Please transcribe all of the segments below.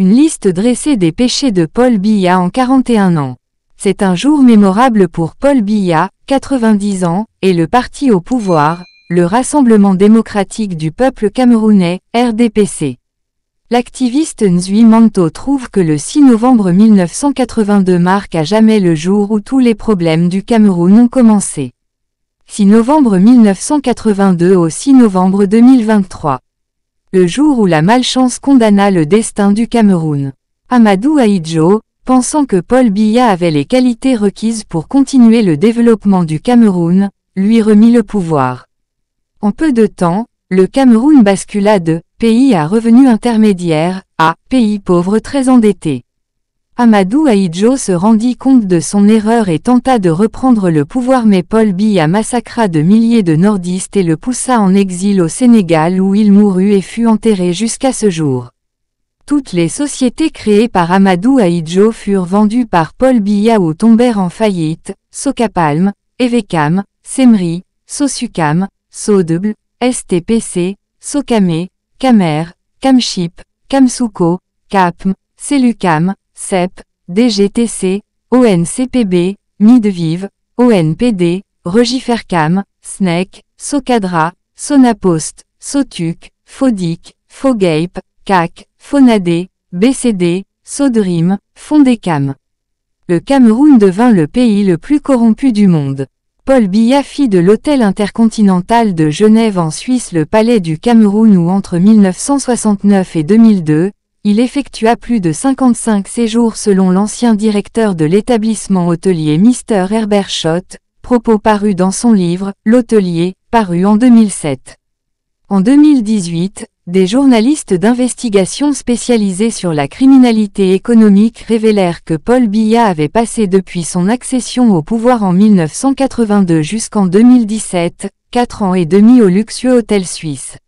Une liste dressée des péchés de Paul Biya en 41 ans. C'est un jour mémorable pour Paul Biya, 90 ans, et le parti au pouvoir, le Rassemblement démocratique du peuple camerounais, RDPC. L'activiste Nzui Manto trouve que le 6 novembre 1982 marque à jamais le jour où tous les problèmes du Cameroun ont commencé. 6 novembre 1982 au 6 novembre 2023. Le jour où la malchance condamna le destin du Cameroun. Amadou Ahidjo, pensant que Paul Biya avait les qualités requises pour continuer le développement du Cameroun, lui remit le pouvoir. En peu de temps, le Cameroun bascula de « pays à revenu intermédiaire » à « pays pauvre très endetté ». Amadou Ahidjo se rendit compte de son erreur et tenta de reprendre le pouvoir, mais Paul Biya massacra de milliers de nordistes et le poussa en exil au Sénégal où il mourut et fut enterré jusqu'à ce jour. Toutes les sociétés créées par Amadou Ahidjo furent vendues par Paul Biya ou tombèrent en faillite: Socapalm, Evecam, Semri, Sosucam, Sodebl, STPC, Socamé, Camer, Camchip, Camsuco, Capm, Celucam, CEP, DGTC, ONCPB, Midvive, ONPD, Regifercam, SNEC, Socadra, Sonapost, Sotuc, Fodic, Fogape, CAC, Fonadé, BCD, Sodrim, Fondecam. Le Cameroun devint le pays le plus corrompu du monde. Paul Biya fit de l'hôtel intercontinental de Genève en Suisse le palais du Cameroun où entre 1969 et 2002, il effectua plus de 55 séjours selon l'ancien directeur de l'établissement hôtelier Mr Herbert Schott, propos parus dans son livre « L'hôtelier », paru en 2007. En 2018, des journalistes d'investigation spécialisés sur la criminalité économique révélèrent que Paul Biya avait passé depuis son accession au pouvoir en 1982 jusqu'en 2017, 4 ans et demi au luxueux hôtel suisse.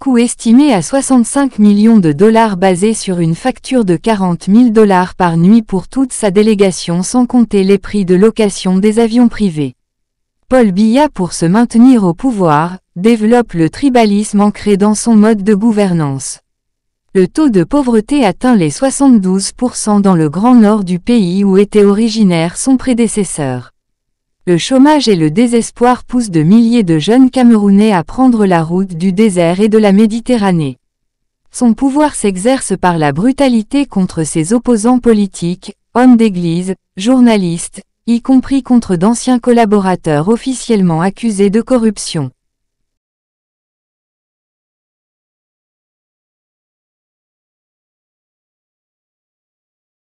Coût estimé à 65 millions de dollars basé sur une facture de 40 000 $ par nuit pour toute sa délégation sans compter les prix de location des avions privés. Paul Biya, pour se maintenir au pouvoir, développe le tribalisme ancré dans son mode de gouvernance. Le taux de pauvreté atteint les 72% dans le grand nord du pays où était originaire son prédécesseur. Le chômage et le désespoir poussent de milliers de jeunes Camerounais à prendre la route du désert et de la Méditerranée. Son pouvoir s'exerce par la brutalité contre ses opposants politiques, hommes d'église, journalistes, y compris contre d'anciens collaborateurs officiellement accusés de corruption.